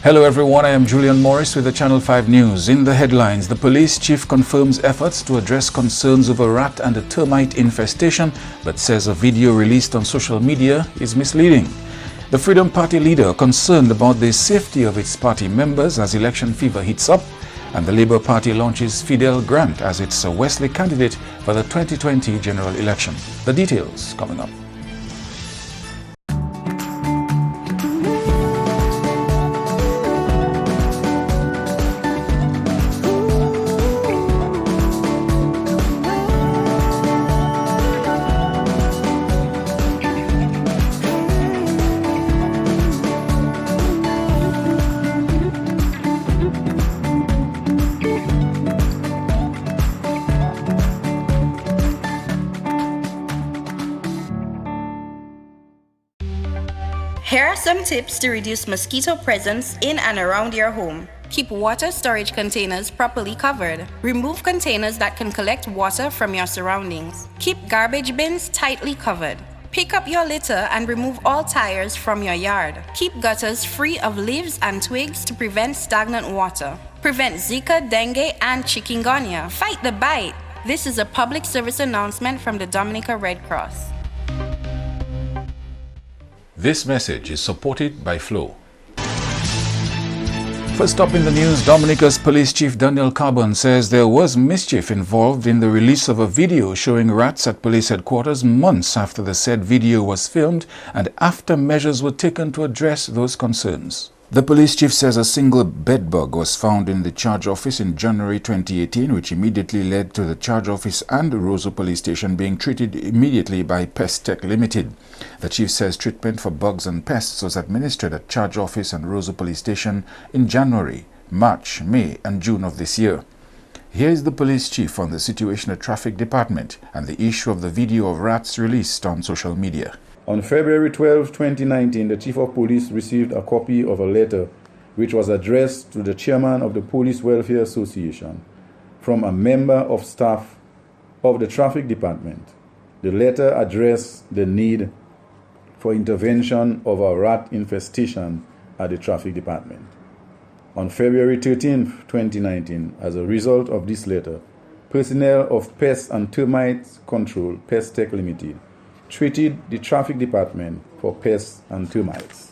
Hello everyone, I am Julian Morris with the Channel 5 News. In the headlines, the police chief confirms efforts to address concerns over rat and a termite infestation, but says a video released on social media is misleading. The Freedom Party leader concerned about the safety of its party members as election fever heats up, and the Labour Party launches Fidel Grant as its Wesley candidate for the 2020 general election. The details coming up. Here are some tips to reduce mosquito presence in and around your home. Keep water storage containers properly covered. Remove containers that can collect water from your surroundings. Keep garbage bins tightly covered. Pick up your litter and remove all tires from your yard. Keep gutters free of leaves and twigs to prevent stagnant water. Prevent Zika, dengue, and chikungunya. Fight the bite. This is a public service announcement from the Dominica Red Cross. This message is supported by Flow. First up in the news, Dominica's Police Chief Daniel Carbon says there was mischief involved in the release of a video showing rats at police headquarters months after the said video was filmed and after measures were taken to address those concerns. The police chief says a single bedbug was found in the charge office in January 2018, which immediately led to the charge office and Roseau police station being treated immediately by Pest Tech Limited. The chief says treatment for bugs and pests was administered at charge office and Roseau police station in January, March, May and June of this year. Here is the police chief on the situation at Traffic Department and the issue of the video of rats released on social media. On February 12, 2019, the Chief of Police received a copy of a letter which was addressed to the chairman of the Police Welfare Association from a member of staff of the Traffic Department. The letter addressed the need for intervention of a rat infestation at the Traffic Department. On February 13, 2019, as a result of this letter, personnel of Pest and Termite Control, Pest Tech Limited, treated the Traffic Department for pests and termites.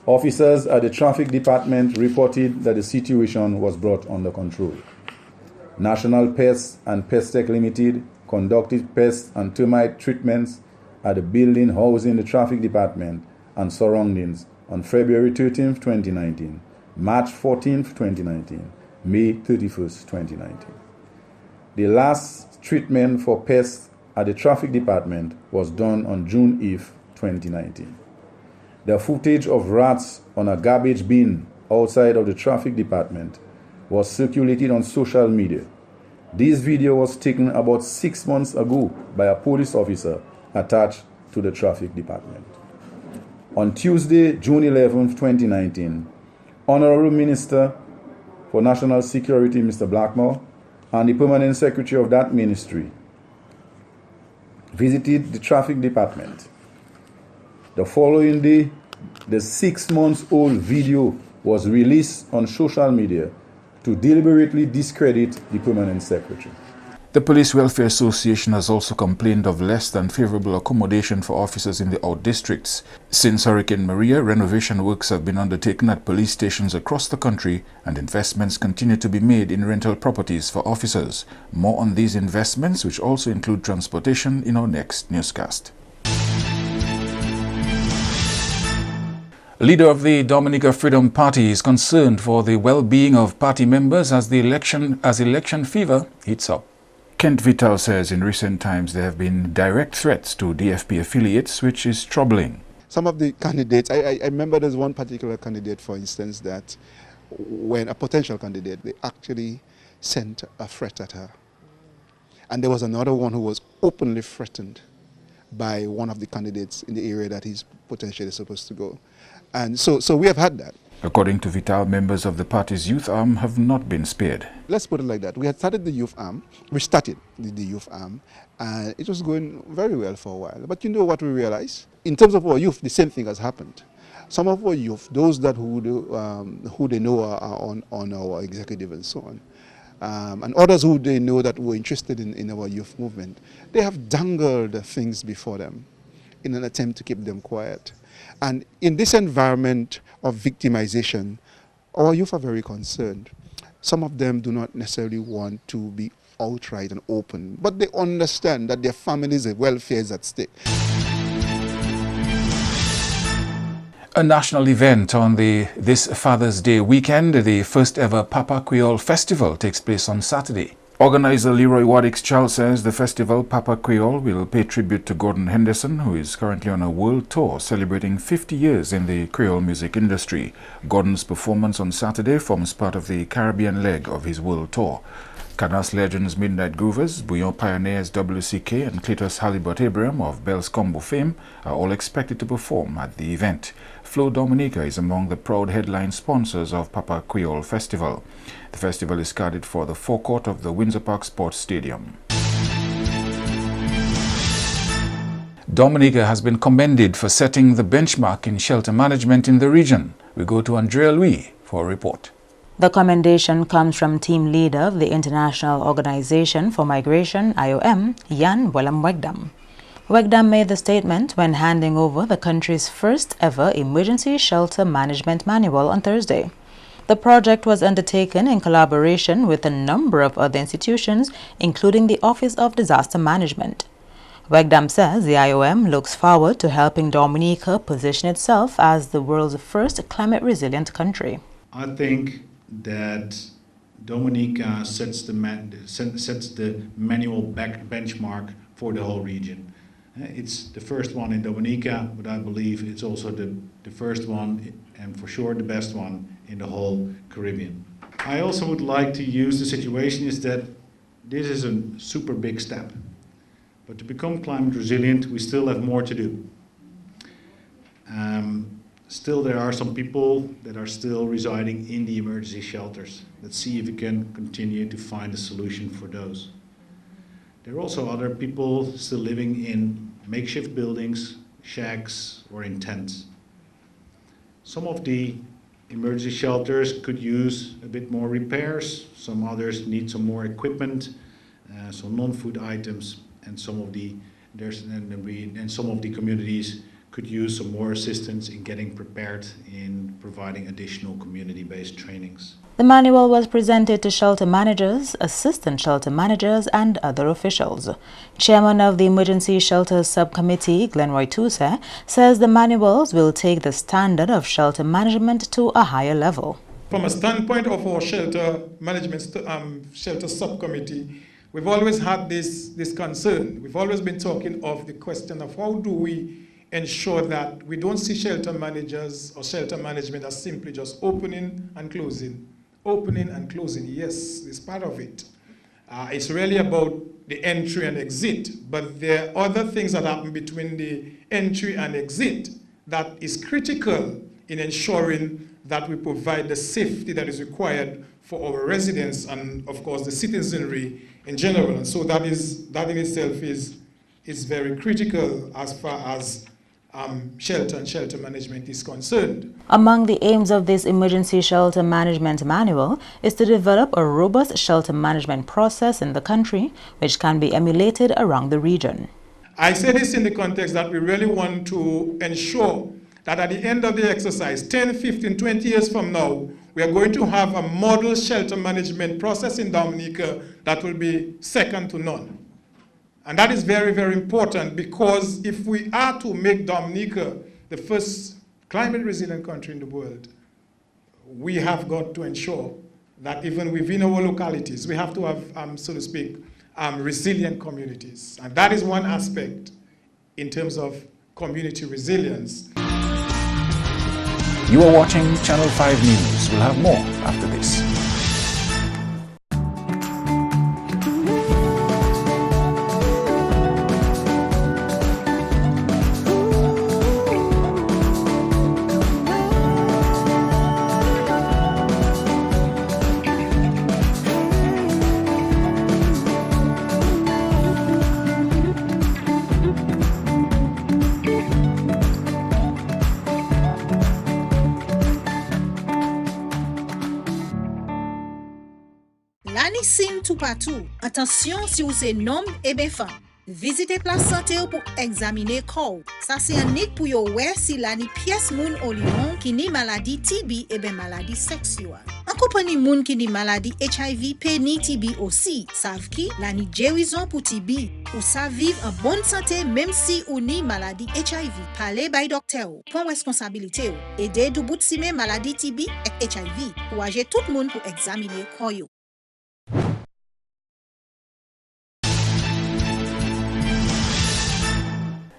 Officers at the Traffic Department reported that the situation was brought under control. National Pest and Pest Tech Limited conducted pest and termite treatments at the building housing the Traffic Department and surroundings on February 13, 2019, March 14, 2019, May 31, 2019. The last treatment for pests at the Traffic Department was done on June 8, 2019. The footage of rats on a garbage bin outside of the Traffic Department was circulated on social media. This video was taken about 6 months ago by a police officer attached to the Traffic Department. On Tuesday, June 11, 2019, Honorable Minister for National Security, Mr. Blackmore, and the Permanent Secretary of that ministry visited the Traffic Department. The following day, the 6-month-old video was released on social media to deliberately discredit the Permanent Secretary. The Police Welfare Association has also complained of less than favorable accommodation for officers in the out districts. Since Hurricane Maria, renovation works have been undertaken at police stations across the country and investments continue to be made in rental properties for officers. More on these investments, which also include transportation, in our next newscast. Leader of the Dominica Freedom Party is concerned for the well-being of party members as election fever heats up. Kent Vital says in recent times there have been direct threats to DFP affiliates, which is troubling. Some of the candidates, I remember there's one particular candidate, for instance, that when a potential candidate, they actually sent a threat at her. And there was another one who was openly threatened by one of the candidates in the area that he's potentially supposed to go. And so we have had that. According to Vital, members of the party's youth arm have not been spared. Let's put it like that. We had started the youth arm. We started the youth arm, and it was going very well for a while. But you know what we realized? In terms of our youth, the same thing has happened. Some of our youth, those that who they know are on our executive and so on, and others who they know that were interested in our youth movement, they have dangled things before them in an attempt to keep them quiet. And in this environment of victimization, our youth are very concerned. Some of them do not necessarily want to be outright and open, but they understand that their families' welfare is at stake. A national event on this Father's Day weekend, the first ever Papa Creole Festival, takes place on Saturday. Organizer Leroy Waddick's child says the festival, Papa Creole, will pay tribute to Gordon Henderson, who is currently on a world tour celebrating 50 years in the Creole music industry. Gordon's performance on Saturday forms part of the Caribbean leg of his world tour. Canas legends Midnight Groovers, Bouillon pioneers WCK and Cletus Halibut Abraham of Bell's Combo fame are all expected to perform at the event. Flo Dominica is among the proud headline sponsors of Papa Creole Festival. The festival is scheduled for the forecourt of the Windsor Park Sports Stadium. Dominica has been commended for setting the benchmark in shelter management in the region. We go to Andrea Louis for a report. The commendation comes from team leader of the International Organization for Migration, IOM, Jan Willem Wegdam. Wegdam made the statement when handing over the country's first ever emergency shelter management manual on Thursday. The project was undertaken in collaboration with a number of other institutions, including the Office of Disaster Management. Wegdam says the IOM looks forward to helping Dominica position itself as the world's first climate-resilient country. I think that Dominica sets the manual benchmark for the whole region. It's the first one in Dominica, but I believe it's also the first one and for sure the best one in the whole Caribbean. I also would like to use the situation is that this is a super big step, but to become climate resilient we still have more to do. Still there are some people that are still residing in the emergency shelters. Let's see if we can continue to find a solution for those. There are also other people still living in makeshift buildings, shacks, or in tents. Some of the emergency shelters could use a bit more repairs. Some others need some more equipment, some non-food items, and some of the communities could use some more assistance in getting prepared in providing additional community-based trainings. The manual was presented to shelter managers, assistant shelter managers, and other officials. Chairman of the Emergency Shelters Subcommittee, Glenroy Toussaint, says the manuals will take the standard of shelter management to a higher level. From a standpoint of our shelter management shelter subcommittee, we've always had this concern. We've always been talking of the question of how do we ensure that we don't see shelter managers or shelter management as simply just opening and closing. Opening and closing, yes, it's part of it. It's really about the entry and exit, but there are other things that happen between the entry and exit that is critical in ensuring that we provide the safety that is required for our residents and, of course, the citizenry in general. And so that in itself is very critical as far as shelter and shelter management is concerned. Among the aims of this emergency shelter management manual is to develop a robust shelter management process in the country, which can be emulated around the region. I say this in the context that we really want to ensure that at the end of the exercise, 10, 15, 20 years from now, we are going to have a model shelter management process in Dominica that will be second to none. And that is very, very important because if we are to make Dominica the first climate resilient country in the world, we have got to ensure that even within our localities, we have to have, so to speak, resilient communities. And that is one aspect in terms of community resilience. You are watching Channel 5 News. We'll have more after this. Lani sin tout partout. Attention si vous c'est nom et bien femme. Visitez place santé pour examiner corps. Ça c'est un nick pour yo ouais si lani pièce moun au lion qui ni maladie TB et bien maladie sexuelle. En compagnie moun qui ni maladie HIV pe ni TB aussi. Savent qui lani guérison pour TB. Ou ça vivre en bonne santé même si ou ni maladie HIV. Parlez by docteur. Prends responsabilité. Aidez du bout de sime maladie TB et HIV. Ou agir tout le monde pour examiner corps yo.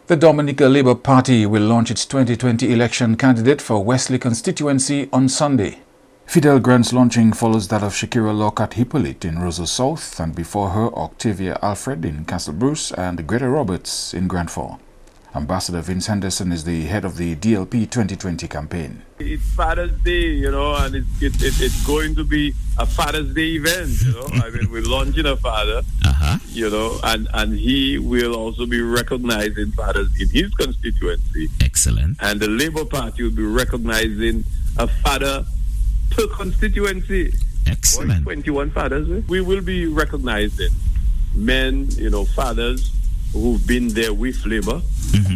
The Dominica Labour Party will launch its 2020 election candidate for Wesley constituency on Sunday. Fidel Grant's launching follows that of Shakira Lockhart Hippolyte in Roseau South, and before her Octavia Alfred in Castle Bruce and Greta Roberts in Grand Forks. Ambassador Vince Henderson is the head of the DLP 2020 campaign. It's Father's Day, you know, and it's going to be a Father's Day event, you know. I mean, we're launching a father, you know, and he will also be recognizing fathers in his constituency. Excellent. And the Labour Party will be recognizing a father per constituency. Excellent. 21 fathers. We will be recognizing men, you know, fathers who've been there with Labour,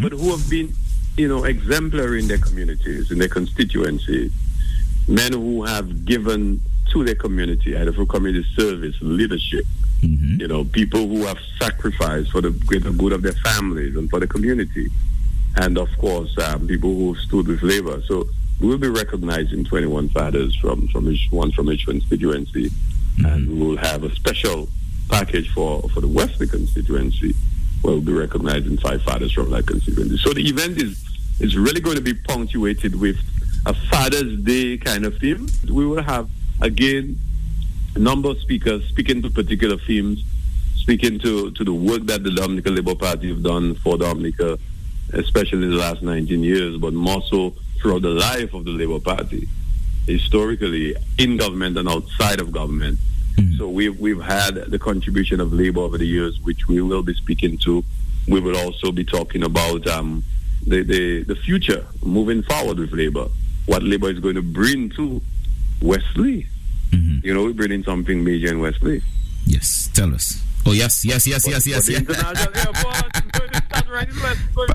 but who have been, you know, exemplary in their communities, in their constituencies. Men who have given to their community, either for community service, leadership. You know, people who have sacrificed for the greater good of their families and for the community. And of course, people who stood with Labour. So we'll be recognizing 21 fathers from each constituency, and we'll have a special package for the Wesley constituency. We'll be recognizing 5 fathers from that constituency. So the event is really going to be punctuated with a Father's Day kind of theme. We will have, again, a number of speakers speaking to particular themes, speaking to the work that the Dominica Labour Party have done for Dominica, especially in the last 19 years, but more so throughout the life of the Labour Party, historically, in government and outside of government. So we've had the contribution of Labour over the years, which we will be speaking to. We will also be talking about the future, moving forward with Labour, what Labour is going to bring to Wesley. You know, we're bringing something major in Wesley. Yes, tell us. Oh, yes. The international airport is going to start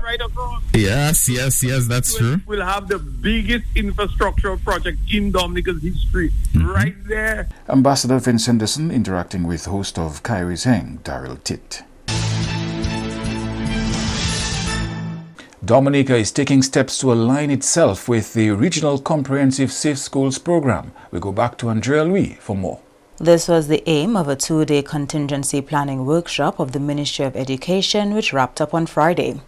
right across. Yes, that's true. We'll have the biggest infrastructure project in Dominica's history right there. Ambassador Vince Henderson interacting with host of Kyrie's Hang, Daryl Titt. Dominica is taking steps to align itself with the Regional Comprehensive Safe Schools program. We go back to Andrea Louis for more. This was the aim of a 2-day contingency planning workshop of the Ministry of Education, which wrapped up on Friday.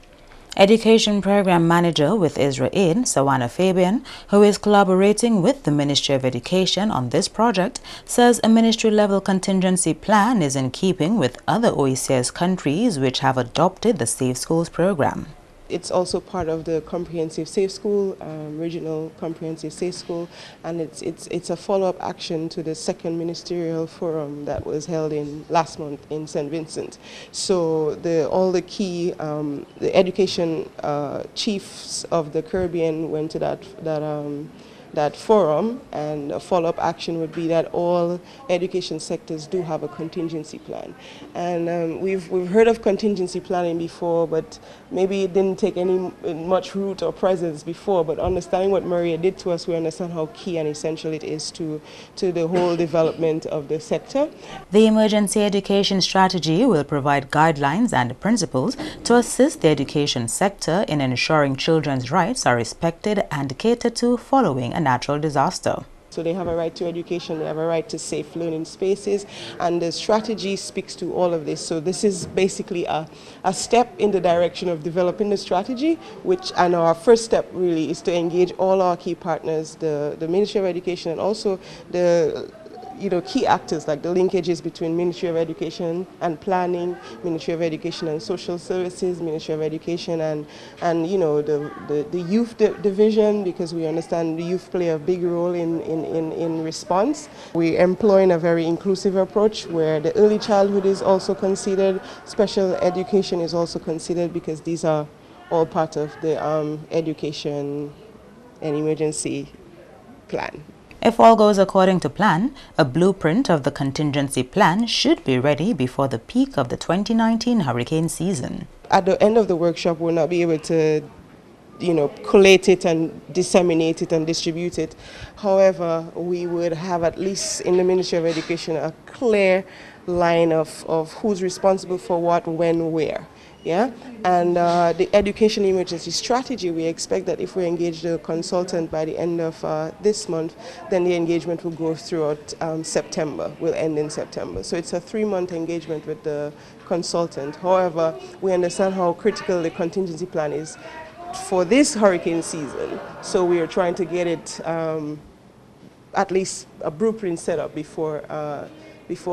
Education Program Manager with Israel Aid, Sawana Fabian, who is collaborating with the Ministry of Education on this project, says a ministry-level contingency plan is in keeping with other OECS countries which have adopted the Safe Schools program. It's also part of the Comprehensive Safe School, Regional Comprehensive Safe School, and it's a follow-up action to the second ministerial forum that was held last month in St. Vincent. So all the key the education chiefs of the Caribbean went to that forum, and a follow-up action would be that all education sectors do have a contingency plan. And we've heard of contingency planning before, but maybe it didn't take much root or presence before. But understanding what Maria did to us, we understand how key and essential it is to the whole development of the sector. The emergency education strategy will provide guidelines and principles to assist the education sector in ensuring children's rights are respected and catered to following a natural disaster. So they have a right to education, they have a right to safe learning spaces, and the strategy speaks to all of this. So this is basically a step in the direction of developing the strategy, and our first step really is to engage all our key partners, the Ministry of Education, and also the key actors, like the linkages between Ministry of Education and Planning, Ministry of Education and Social Services, Ministry of Education and the youth division, because we understand the youth play a big role in response. We're employing a very inclusive approach where the early childhood is also considered, special education is also considered, because these are all part of the education and emergency plan. If all goes according to plan, a blueprint of the contingency plan should be ready before the peak of the 2019 hurricane season. At the end of the workshop, we'll not be able to collate it and disseminate it and distribute it. However, we would have, at least in the Ministry of Education, a clear line of who's responsible for what, when, where. Yeah, and the education emergency strategy, we expect that if we engage the consultant by the end of this month, then the engagement will go throughout September, will end in September. So it's a 3-month engagement with the consultant. However, we understand how critical the contingency plan is for this hurricane season. So we are trying to get it at least a blueprint set up before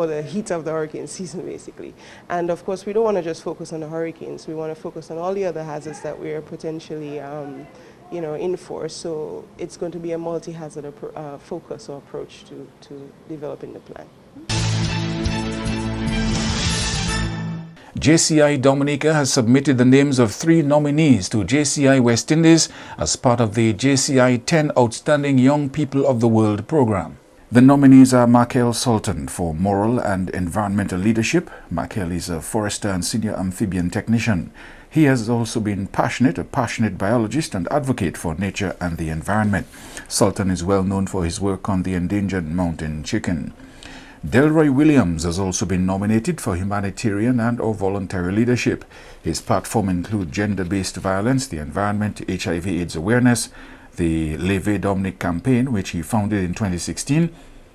the heat of the hurricane season, basically. And of course, we don't want to just focus on the hurricanes. We want to focus on all the other hazards that we are potentially, in for. So it's going to be a multi-hazard focus or approach to developing the plan. JCI Dominica has submitted the names of 3 nominees to JCI West Indies as part of the JCI 10 Outstanding Young People of the World program. The nominees are Michael Sultan for Moral and Environmental Leadership. Michael is a forester and senior amphibian technician. He has also been a passionate biologist and advocate for nature and the environment. Sultan is well known for his work on the endangered mountain chicken. Delroy Williams has also been nominated for humanitarian and/or voluntary leadership. His platform includes gender-based violence, the environment, HIV/AIDS awareness, the Leve Dominic campaign, which he founded in 2016.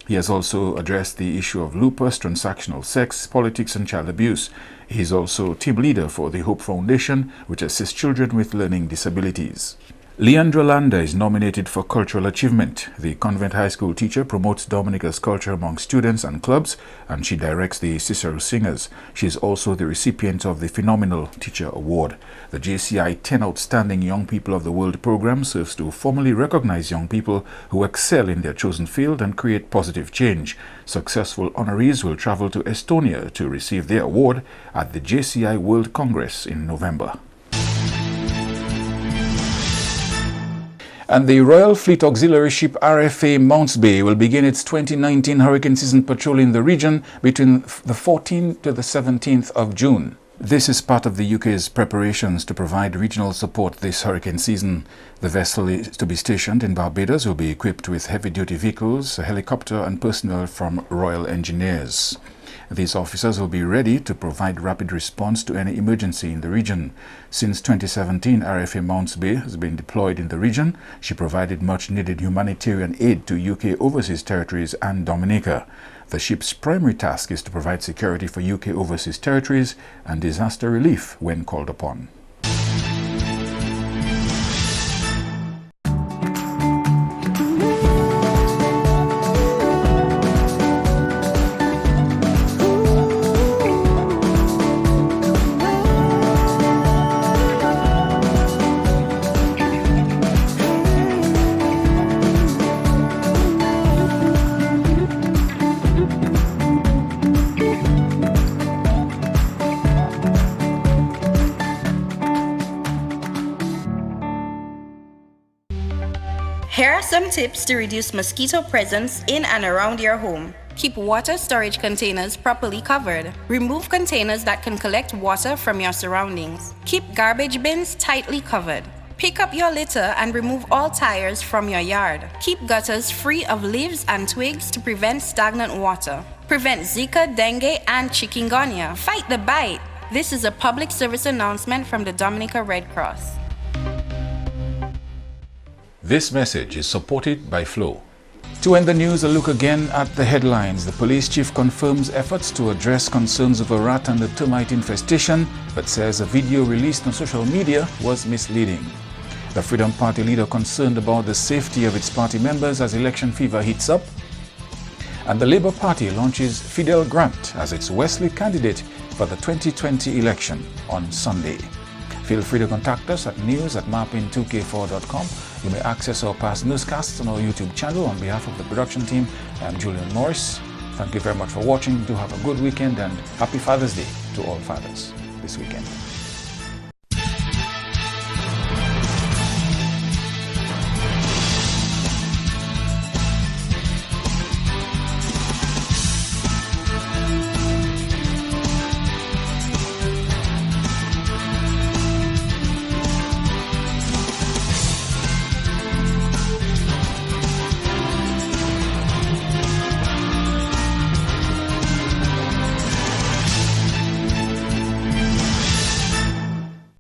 He has also addressed the issue of lupus, transactional sex, politics, and child abuse. He is also team leader for the Hope Foundation, which assists children with learning disabilities. Leandra Landa is nominated for Cultural Achievement. The convent high school teacher promotes Dominica's culture among students and clubs, and she directs the Cicero Singers. She is also the recipient of the Phenomenal Teacher Award. The JCI 10 Outstanding Young People of the World program serves to formally recognize young people who excel in their chosen field and create positive change. Successful honorees will travel to Estonia to receive their award at the JCI World Congress in November. And the Royal Fleet Auxiliary ship RFA Mounts B will begin its 2019 hurricane season patrol in the region between the 14th to the 17th of June. This is part of the UK's preparations to provide regional support this hurricane season. The vessel is to be stationed in Barbados, will be equipped with heavy-duty vehicles, a helicopter and personnel from Royal Engineers. These officers will be ready to provide rapid response to any emergency in the region. Since 2017, RFA Mounts B has been deployed in the region. She provided much-needed humanitarian aid to UK overseas territories and Dominica. The ship's primary task is to provide security for UK overseas territories and disaster relief when called upon. Here are some tips to reduce mosquito presence in and around your home. Keep water storage containers properly covered. Remove containers that can collect water from your surroundings. Keep garbage bins tightly covered. Pick up your litter and remove all tires from your yard. Keep gutters free of leaves and twigs to prevent stagnant water. Prevent Zika, dengue, and chikungunya. Fight the bite. This is a public service announcement from the Dominica Red Cross. This message is supported by Flow. To end the news, a look again at the headlines. The police chief confirms efforts to address concerns of a rat and a termite infestation, but says a video released on social media was misleading. The Freedom Party leader concerned about the safety of its party members as election fever heats up. And the Labour Party launches Fidel Grant as its Wesley candidate for the 2020 election on Sunday. Feel free to contact us at news@marpin2k4.com. You may access our past newscasts on our YouTube channel. On behalf of the production team, I'm Julian Morris. Thank you very much for watching. Do have a good weekend and happy Father's Day to all fathers this weekend.